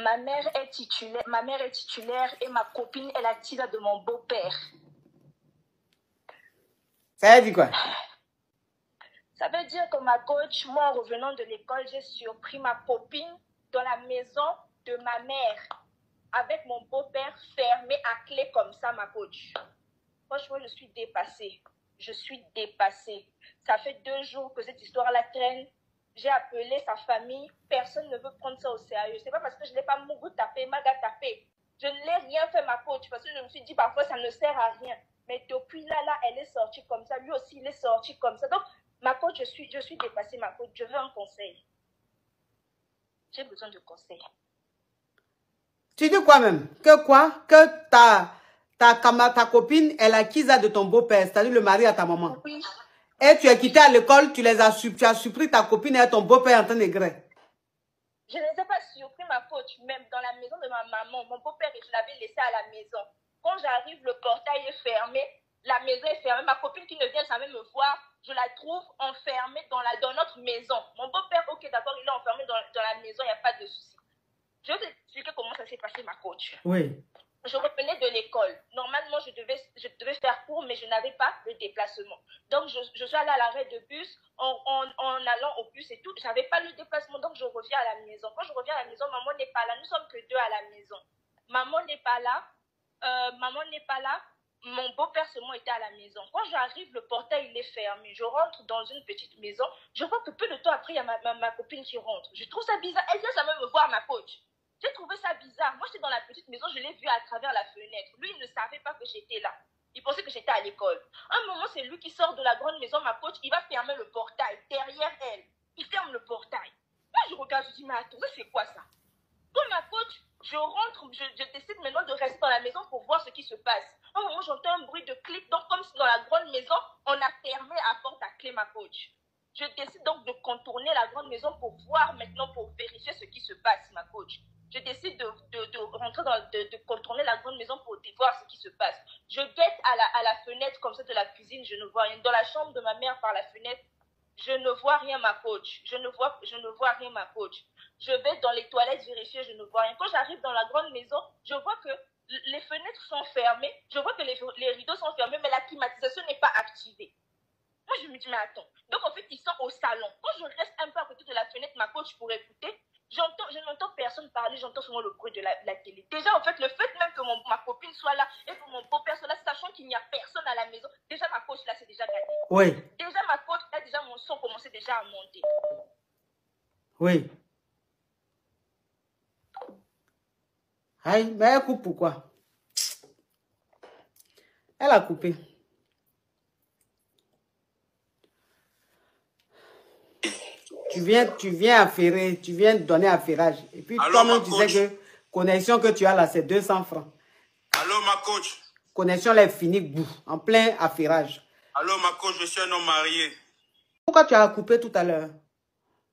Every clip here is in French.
ma mère est titulaire et ma copine est la tita de mon beau-père. Ça veut dire quoi? Ça veut dire que ma coach, moi en revenant de l'école, j'ai surpris ma copine dans la maison de ma mère avec mon beau-père fermé à clé comme ça, ma coach. Franchement, je suis dépassée. Je suis dépassée. Ça fait 2 jours que cette histoire-là traîne. J'ai appelé sa famille. Personne ne veut prendre ça au sérieux. C'est pas parce que je n'ai pas Mougou tapé, Maga tapé. Je ne l'ai rien fait, ma coach, parce que je me suis dit parfois ça ne sert à rien. Mais depuis là, elle est sortie comme ça. Lui aussi, il est sorti comme ça. Donc, ma coach, je suis dépassée, ma coach. Je veux un conseil. J'ai besoin de conseils. Tu dis quoi même? Que quoi? Que ta copine est la Kisa de ton beau-père, c'est-à-dire le mari à ta maman. Oui. Et tu es quitté à l'école, tu as surpris ta copine et ton beau-père en train de gré. Je ne les ai pas surpris, ma coach, même dans la maison de ma maman. Mon beau-père, je l'avais laissé à la maison. Quand j'arrive, le portail est fermé, la maison est fermée. Ma copine qui ne vient jamais me voir, je la trouve enfermée dans notre maison. Mon beau-père, ok, d'accord, il est enfermé dans la maison, il n'y a pas de souci. Je vais t'expliquer comment ça s'est passé, ma coach. Oui. Je revenais de l'école. Normalement, je devais faire cours, mais je n'avais pas le déplacement. Donc, je suis allée à l'arrêt de bus. En allant au bus et tout, je n'avais pas le déplacement. Donc, je reviens à la maison. Quand je reviens à la maison, maman n'est pas là. Nous sommes que 2 à la maison. Maman n'est pas là. Mon beau-père seulement était à la maison. Quand j'arrive, le portail il est fermé. Je rentre dans une petite maison. Je vois que peu de temps après, il y a ma copine qui rentre. Je trouve ça bizarre. Elle vient jamais me voir, ma coach. J'ai trouvé ça bizarre. Moi, j'étais dans la petite maison, je l'ai vue à travers la fenêtre. Lui, il ne savait pas que j'étais là. Il pensait que j'étais à l'école. À un moment, c'est lui qui sort de la grande maison, ma coach, il va fermer le portail derrière elle. Il ferme le portail. Moi, je regarde, je dis, mais attends, c'est quoi ça? Quand ma coach, je rentre, je décide maintenant de rester dans la maison pour voir ce qui se passe. À un moment, j'entends un bruit de clic. Donc, comme si dans la grande maison, on a fermé la porte à clé, ma coach. Je décide donc de contourner la grande maison pour voir maintenant, pour vérifier ce qui se passe, ma coach. Je décide de rentrer de contourner la grande maison pour voir ce qui se passe. Je guette à la fenêtre comme ça de la cuisine, je ne vois rien. Dans la chambre de ma mère par la fenêtre, je ne vois rien, ma coach. Je ne vois rien, ma coach. Je vais dans les toilettes vérifier, je ne vois rien. Quand j'arrive dans la grande maison, je vois que les fenêtres sont fermées. Je vois que les rideaux sont fermés, mais la climatisation n'est pas activée. Moi, je me dis, mais attends. Donc, en fait, ils sont au salon. Quand je reste un peu à côté de la fenêtre, ma coach, pour écouter, je n'entends personne parler, j'entends seulement le bruit de la télé. Déjà, en fait, le fait même que ma copine soit là et que mon beau-père soit là, sachant qu'il n'y a personne à la maison, déjà, ma coach, là, c'est déjà gâté. Oui. Déjà, ma coach, là, déjà, mon son commençait déjà à monter. Oui. Aïe, mais elle coupe pourquoi? Elle a coupé. Tu viens affairer, tu viens donner affairage. Et puis toi-même, tu sais que connexion que tu as là, c'est 200 francs. Allô, ma coach. Connexion là est finie, bout, en plein affairage. Allô, ma coach, je suis un homme marié. Pourquoi tu as coupé tout à l'heure?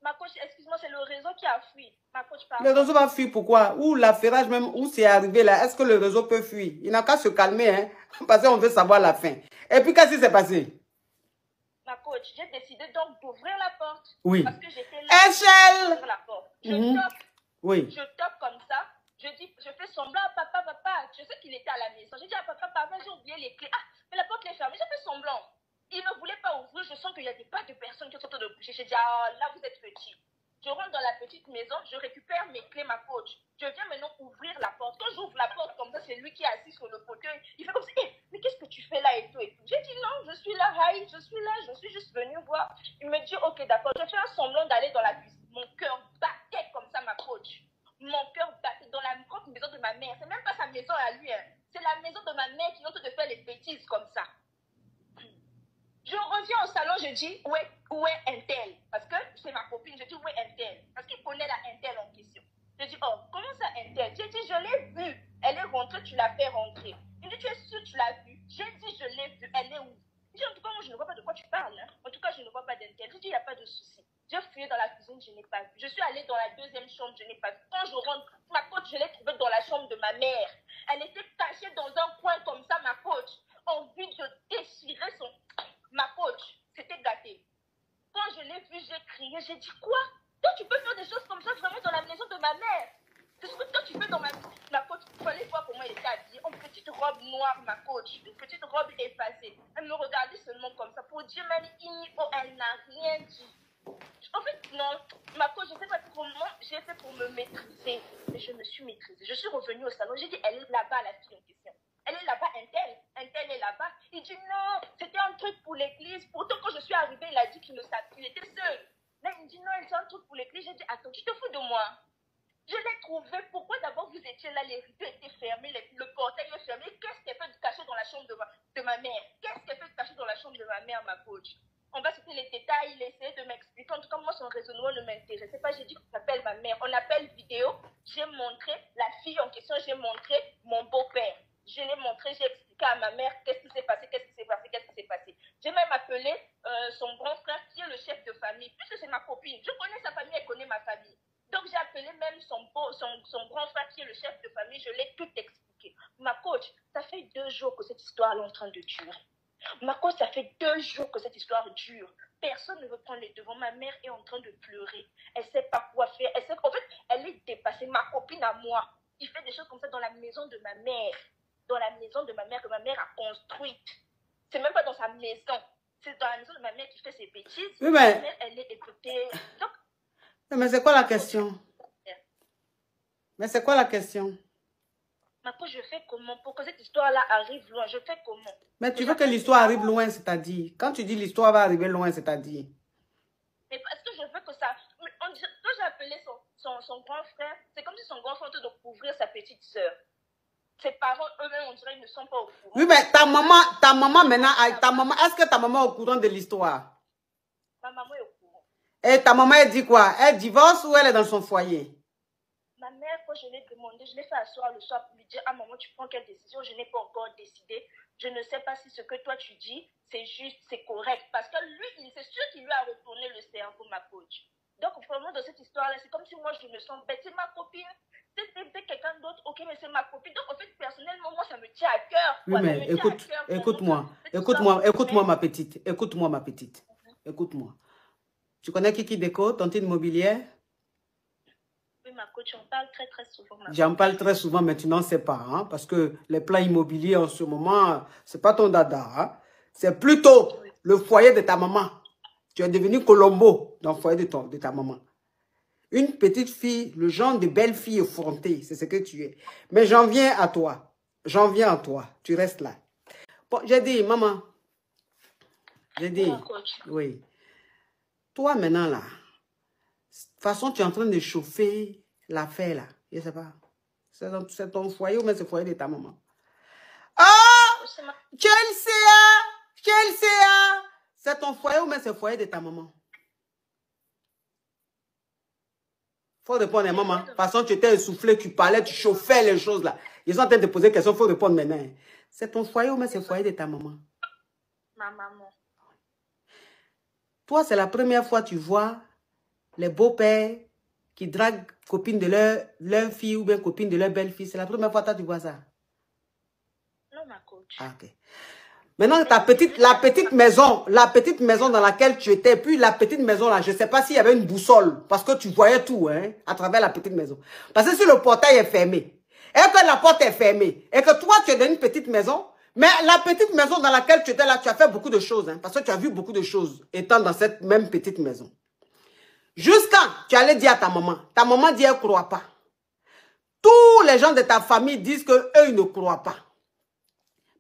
Ma coach, excuse-moi, c'est le réseau qui a fui. Ma coach, pardon. Le réseau va fuir, pourquoi? Ou l'affairage même, où c'est arrivé là, est-ce que le réseau peut fuir? Il n'a qu'à se calmer, hein, parce qu'on veut savoir la fin. Et puis, qu'est-ce qui s'est passé? Ma coach, j'ai décidé donc d'ouvrir la porte. Oui. Parce que j'étais là. Échelle! D'ouvrir la porte. Je toque. Oui. Je toque comme ça. Je fais semblant à papa. Je sais qu'il était à la maison. J'ai dit à papa, j'ai oublié les clés. Ah, mais la porte est fermée. J'ai fait semblant. Il ne voulait pas ouvrir. Je sens qu'il n'y a pas de personnes qui sont en train de bouger. J'ai dit, ah, là, vous êtes petit. Je rentre dans la petite maison. Je récupère mes clés, ma coach. Je viens maintenant ouvrir la porte. Quand j'ouvre la porte comme ça, c'est lui qui est assis sur le fauteuil. Il fait comme ça, mais qu'est-ce que tu fais là et tout et tout. J'ai dit, non, je suis là, Haï, je suis là, je suis juste venue voir. Il me dit, ok, d'accord. Je fais un semblant d'aller dans la cuisine. Mon cœur battait comme ça, ma coach. Mon cœur battait dans la grande maison de ma mère. C'est même pas sa maison à lui, hein. C'est la maison de ma mère qui est en train de faire les bêtises comme ça. Je reviens au salon, je dis, où est Intel? Parce que c'est ma copine, je dis, où est Intel? Parce qu'il connaît la Intel en question. Je dis, oh, comment ça Intel? J'ai dit, je l'ai vue. Elle est rentrée, tu l'as fait rentrer. Il dit, tu es sûr que tu l'as vue? J'ai dit, je l'ai vue. Elle est où? Il dit, en tout cas, moi, je ne vois pas de quoi tu parles. Hein. En tout cas, je ne vois pas d'Intel. J'ai dit, il n'y a pas de souci. J'ai fouillé dans la cuisine, je n'ai pas vu. Je suis allée dans la deuxième chambre, je n'ai pas vu. Quand je rentre, ma coach, je l'ai trouvée dans la chambre de ma mère. Elle était cachée dans un coin comme ça, ma coach. Envie de déchirer son... Ma coach, c'était gâté. Quand je l'ai vue, j'ai crié, j'ai dit, quoi? Toi, tu peux faire des choses comme ça vraiment dans la maison de ma mère? C'est ce que toi, tu ma coach. Une petite robe effacée. Elle me regardait seulement comme ça. Pour Dieu, même, elle n'a rien dit. En fait, non, ma coach, je ne sais pas comment j'ai fait pour me maîtriser. Mais je me suis maîtrisée. Je suis revenue au salon. J'ai dit, elle est là-bas, la fille en question. Elle est là-bas, un tel est là-bas. Il dit non, c'était un truc pour l'église. Pourtant, quand je suis arrivée, il a dit qu'il était seul. Là, il me dit non, c'est un truc pour l'église. J'ai dit, attends, tu te fous de moi? Je l'ai trouvé. Pourquoi d'abord vous étiez là, les rideaux étaient fermés, le portail est fermé. Qu'est-ce qu'elle fait de cacher dans la chambre de ma mère? Qu'est-ce qu'elle fait de cacher dans la chambre de ma mère, ma coach? On va citer les détails, il essayait de m'expliquer. En tout cas, moi, son raisonnement ne m'intéressait pas. J'ai dit qu'on appelle ma mère. On appelle vidéo. J'ai montré la fille en question, j'ai montré mon beau-père. Je l'ai montré, j'ai expliqué à ma mère qu'est-ce qui s'est passé, qu'est-ce qui s'est passé, qu'est-ce qui s'est passé. J'ai même appelé son grand frère qui est le chef de famille, puisque c'est ma copine. Je connais sa famille, elle connaît ma famille. Donc, j'ai appelé même son grand frère qui est le chef de famille. Je l'ai tout expliqué. Ma coach, ça fait 2 jours que cette histoire est en train de durer. Ma coach, ça fait 2 jours que cette histoire dure. Personne ne veut prendre les devants. Ma mère est en train de pleurer. Elle ne sait pas quoi faire. En fait, elle est dépassée. Ma copine à moi, qui fait des choses comme ça dans la maison de ma mère. Dans la maison de ma mère que ma mère a construite. C'est même pas dans sa maison. C'est dans la maison de ma mère qui fait ses bêtises. Oui, mais... Ma mère, elle est écoutée. Donc, mais c'est quoi la question? Mais c'est quoi la question? Ma coach, je fais comment pour que cette histoire-là arrive loin? Je fais comment? Mais tu veux que l'histoire arrive loin, c'est-à-dire? Quand tu dis l'histoire va arriver loin, c'est-à-dire? Mais parce que je veux que ça... Quand j'ai appelé son grand frère, c'est comme si son grand frère était de couvrir sa petite sœur. Ses parents, eux-mêmes, on dirait, ils ne sont pas au courant. Oui, mais ta maman maintenant, est-ce que ta maman est au courant de l'histoire? Ma maman est au courant. Et ta maman, elle dit quoi? Elle divorce ou elle est dans son foyer? Ma mère, quand je l'ai demandé, je l'ai fait asseoir le soir pour lui dire, ah maman, tu prends quelle décision? Je n'ai pas encore décidé. Je ne sais pas si ce que toi tu dis, c'est juste, c'est correct. Parce que lui, c'est sûr qu'il lui a retourné le cerveau, ma coach. Donc, vraiment, dans cette histoire-là, c'est comme si moi, je me sens bête. C'est ma copine. C'est quelqu'un d'autre, ok, mais c'est ma copine. Donc, en fait, personnellement, moi, ça me tient à cœur. Oui, mais écoute-moi, ma petite. Écoute-moi, ma petite. Écoute-moi. Tu connais Kiki Déco, tontine immobilière? Oui, ma coach, on parle très, très souvent. J'en parle très souvent, mais tu n'en sais pas, hein, parce que les plans immobiliers en ce moment, c'est pas ton dada. Hein. C'est plutôt le foyer de ta maman. Tu es devenu Colombo dans le foyer de ta maman. Une petite fille, le genre de belle fille effrontée, c'est ce que tu es. Mais j'en viens à toi. J'en viens à toi. Tu restes là. Bon, j'ai dit, maman. J'ai dit, oui. Toi maintenant là, de toute façon, tu es en train de chauffer l'affaire là. Je ne sais pas. C'est ton foyer ou même c'est le foyer de ta maman. Oh! Chelsea! C'est ton foyer ou même c'est le foyer de ta maman? Faut répondre à maman. De toute façon, tu étais essoufflé, tu parlais, tu chauffais les choses là. Ils sont en train de te poser des questions, il faut répondre maintenant. C'est ton foyer ou même c'est le foyer de ta maman? Ma maman. Toi, c'est la première fois que tu vois les beaux-pères qui draguent copines de leur fille ou bien copines de leur belle-fille. C'est la première fois que tu vois ça? Non, ma coach. Ah, ok. Maintenant, la petite maison dans laquelle tu étais, puis la petite maison là, je ne sais pas s'il y avait une boussole, parce que tu voyais tout, hein, à travers la petite maison. Parce que si le portail est fermé, et que la porte est fermée, et que toi, tu es dans une petite maison, mais la petite maison dans laquelle tu étais là, tu as fait beaucoup de choses, hein, parce que tu as vu beaucoup de choses étant dans cette même petite maison. Jusqu'à, tu allais dire à ta maman dit, elle ne croit pas. Tous les gens de ta famille disent qu'eux, ils ne croient pas.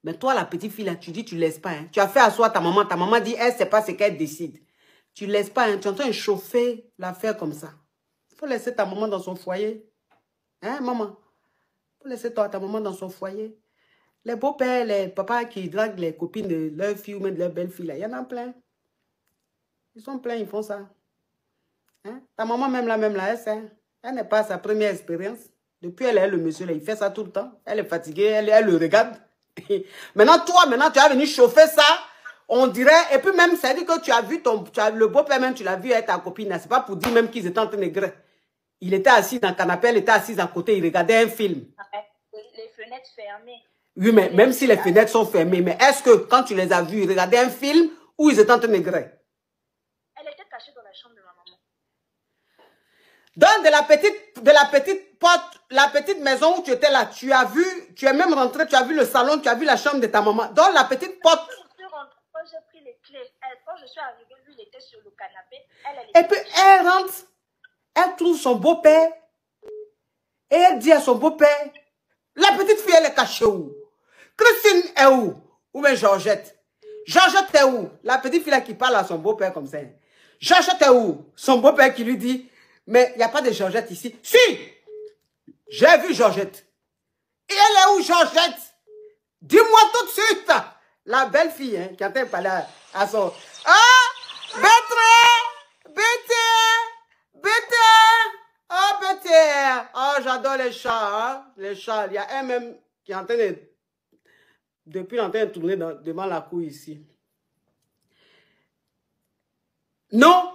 Mais toi, la petite fille, là, tu dis, tu ne laisses pas. Hein. Tu as fait asseoir ta maman dit, elle ne sait pas ce qu'elle décide. Tu ne laisses pas, hein. Tu es en train de chauffer l'affaire comme ça. Il faut laisser ta maman dans son foyer. Hein, maman? Il faut laisser ta maman dans son foyer. Les beaux-pères, les papas qui draguent les copines de leur fille ou même de leur belle-fille, là, il y en a plein. Ils sont pleins, ils font ça. Hein? Ta maman, même là, elle sait. Elle n'est pas à sa première expérience. Depuis, elle est le monsieur, là, il fait ça tout le temps. Elle est fatiguée, elle le regarde. Maintenant, tu as venu chauffer ça, on dirait, et puis même, ça dit que tu as vu le beau-père même, tu l'as vu avec ta copine, c'est pas pour dire même qu'ils étaient en train de gré. Il était assis dans le canapé, elle était assise à côté, il regardait un film. Les fenêtres fermées. Oui, mais même si les fenêtres sont fermées, mais est-ce que quand tu les as vus, ils regardaient un film ou ils étaient en train de gré? Elle était cachée dans la chambre de ma maman. Donc, de la petite porte, la petite maison où tu étais là, tu as vu, tu es même rentré, tu as vu le salon, tu as vu la chambre de ta maman. Dans la petite porte. Quand j'ai pris les clés, quand je suis arrivée, lui, il était sur le canapé. Et puis, elle rentre, elle trouve son beau-père. Et elle dit à son beau-père, la petite fille, elle est cachée où? Christine est où? Ou bien Georgette? Georgette est où? La petite fille là qui parle à son beau-père comme ça. Georgette est où? Son beau-père qui lui dit, mais il n'y a pas de Georgette ici. Si! J'ai vu Georgette. Et elle est où, Georgette? Dis-moi tout de suite. La belle fille hein, qui est en train de parler à son... Ah! Bété! Oh, j'adore les chats. Hein? Les chats. Il y a un même qui est en train de... Depuis, en train de tourner devant la cour ici. Non,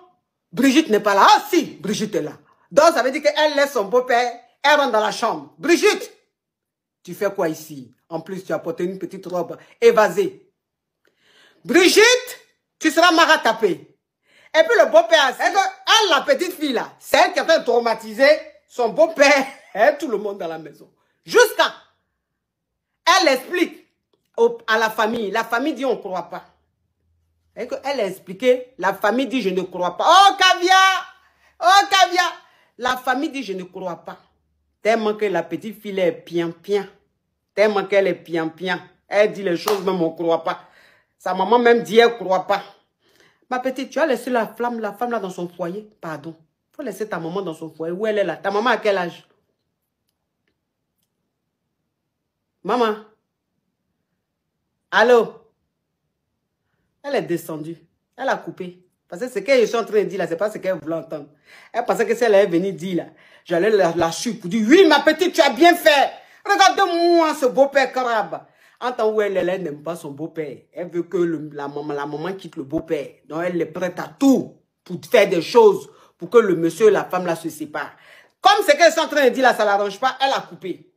Brigitte n'est pas là. Ah si, Brigitte est là. Donc, ça veut dire qu'elle laisse son beau-père, elle rentre dans la chambre. Brigitte, tu fais quoi ici? En plus, tu as porté une petite robe évasée. Brigitte, tu seras maratapée. Et puis le beau-père, elle, la petite fille là, c'est elle qui est en train de traumatiser son beau-père et tout le monde dans la maison. Jusqu'à, elle explique à la famille dit on ne croit pas. Et elle a expliqué, la famille dit je ne crois pas. Oh caviar! Oh caviar! La famille dit je ne crois pas. Tellement que la petite fille est pian-pian. Tellement qu'elle est pian-pian. Elle dit les choses même on ne croit pas. Sa maman même dit elle ne croit pas. Ma petite, tu as laissé la femme là dans son foyer. Pardon. Il faut laisser ta maman dans son foyer. Où elle est là? Ta maman à quel âge? Maman? Allô? Elle est descendue. Elle a coupé. Parce que ce qu'elle est en train de dire là, c'est pas ce qu'elle voulait entendre. Elle pensait que si elle est venue dire là, j'allais la suivre pour dire, oui, ma petite, tu as bien fait. Regarde-moi ce beau-père carabe. En temps où elle n'aime pas son beau-père. Elle veut que la maman quitte le beau-père. Donc elle est prête à tout pour faire des choses pour que le monsieur et la femme là se séparent. Comme ce qu'elle est en train de dire là, ça ne l'arrange pas, elle a coupé.